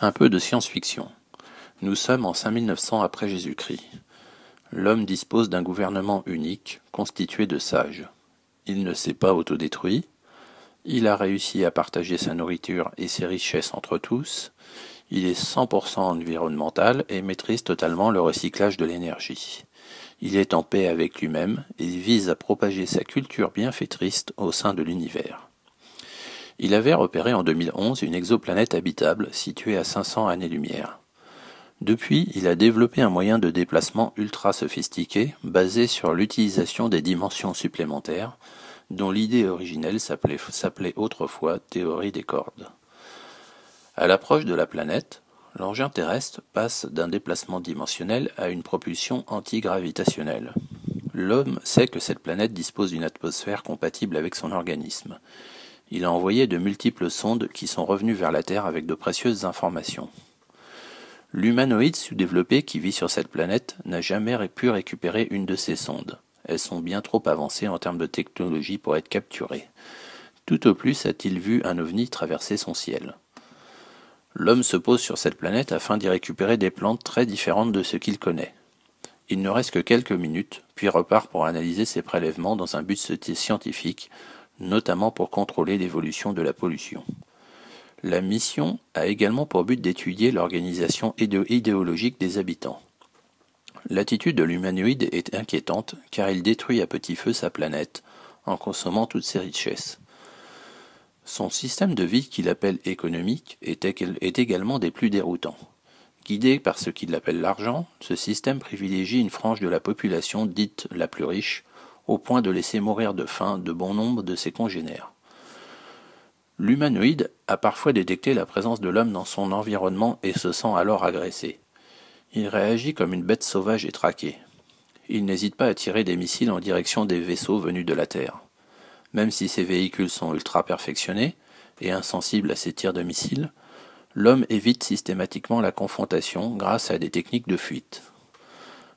Un peu de science-fiction. Nous sommes en 5900 après Jésus-Christ. L'homme dispose d'un gouvernement unique, constitué de sages. Il ne s'est pas autodétruit. Il a réussi à partager sa nourriture et ses richesses entre tous. Il est 100% environnemental et maîtrise totalement le recyclage de l'énergie. Il est en paix avec lui-même et vise à propager sa culture bienfaitrice au sein de l'univers. Il avait repéré en 2011 une exoplanète habitable située à 500 années-lumière. Depuis, il a développé un moyen de déplacement ultra sophistiqué basé sur l'utilisation des dimensions supplémentaires, dont l'idée originelle s'appelait autrefois théorie des cordes. À l'approche de la planète, l'engin terrestre passe d'un déplacement dimensionnel à une propulsion antigravitationnelle. L'homme sait que cette planète dispose d'une atmosphère compatible avec son organisme. Il a envoyé de multiples sondes qui sont revenues vers la Terre avec de précieuses informations. L'humanoïde sous-développé qui vit sur cette planète n'a jamais pu récupérer une de ces sondes. Elles sont bien trop avancées en termes de technologie pour être capturées. Tout au plus a-t-il vu un ovni traverser son ciel. L'homme se pose sur cette planète afin d'y récupérer des plantes très différentes de ce qu'il connaît. Il ne reste que quelques minutes, puis repart pour analyser ses prélèvements dans un but scientifique, notamment pour contrôler l'évolution de la pollution. La mission a également pour but d'étudier l'organisation idéologique des habitants. L'attitude de l'humanoïde est inquiétante car il détruit à petit feu sa planète en consommant toutes ses richesses. Son système de vie qu'il appelle économique est également des plus déroutants. Guidé par ce qu'il appelle l'argent, ce système privilégie une frange de la population dite la plus riche, au point de laisser mourir de faim de bon nombre de ses congénères. L'humanoïde a parfois détecté la présence de l'homme dans son environnement et se sent alors agressé. Il réagit comme une bête sauvage et traquée. Il n'hésite pas à tirer des missiles en direction des vaisseaux venus de la Terre. Même si ces véhicules sont ultra perfectionnés et insensibles à ces tirs de missiles, l'homme évite systématiquement la confrontation grâce à des techniques de fuite.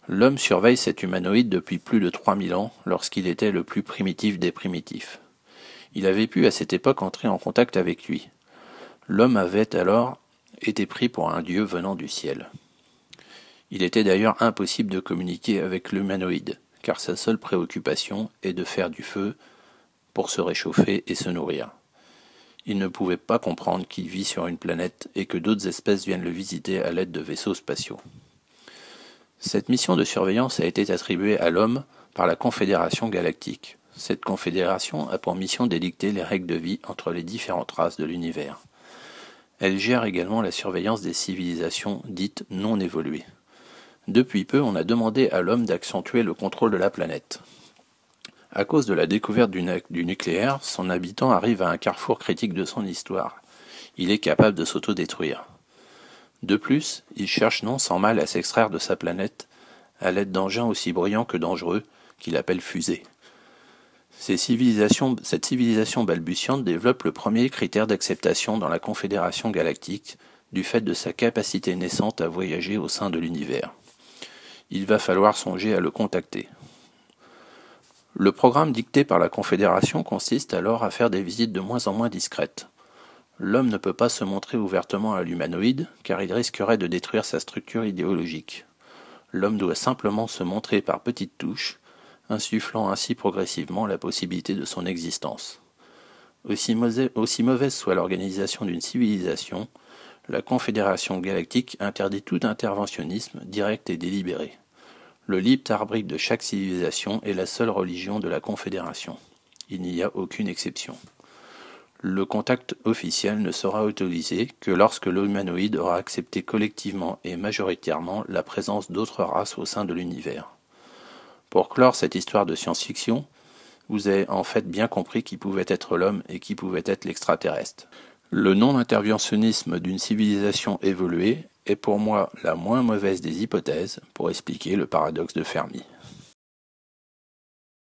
L'homme surveille cet humanoïde depuis plus de 3000 ans lorsqu'il était le plus primitif des primitifs. Il avait pu à cette époque entrer en contact avec lui. L'homme avait alors été pris pour un dieu venant du ciel. Il était d'ailleurs impossible de communiquer avec l'humanoïde, car sa seule préoccupation est de faire du feu pour se réchauffer et se nourrir. Il ne pouvait pas comprendre qu'il vit sur une planète et que d'autres espèces viennent le visiter à l'aide de vaisseaux spatiaux. Cette mission de surveillance a été attribuée à l'homme par la Confédération galactique. Cette confédération a pour mission d'édicter les règles de vie entre les différentes races de l'univers. Elle gère également la surveillance des civilisations dites non évoluées. Depuis peu, on a demandé à l'homme d'accentuer le contrôle de la planète. À cause de la découverte du nucléaire, son habitant arrive à un carrefour critique de son histoire. Il est capable de s'autodétruire. De plus, il cherche non sans mal à s'extraire de sa planète à l'aide d'engins aussi bruyants que dangereux qu'il appelle fusées. Cette civilisation balbutiante développe le premier critère d'acceptation dans la Confédération galactique du fait de sa capacité naissante à voyager au sein de l'univers. Il va falloir songer à le contacter. Le programme dicté par la Confédération consiste alors à faire des visites de moins en moins discrètes. L'homme ne peut pas se montrer ouvertement à l'humanoïde, car il risquerait de détruire sa structure idéologique. L'homme doit simplement se montrer par petites touches, insufflant ainsi progressivement la possibilité de son existence. Aussi mauvaise soit l'organisation d'une civilisation, la Confédération galactique interdit tout interventionnisme direct et délibéré. Le libre arbitre de chaque civilisation est la seule religion de la Confédération. Il n'y a aucune exception. Le contact officiel ne sera autorisé que lorsque l'humanoïde aura accepté collectivement et majoritairement la présence d'autres races au sein de l'univers. Pour clore cette histoire de science-fiction, vous avez en fait bien compris qui pouvait être l'homme et qui pouvait être l'extraterrestre. Le non-interventionnisme d'une civilisation évoluée est pour moi la moins mauvaise des hypothèses pour expliquer le paradoxe de Fermi.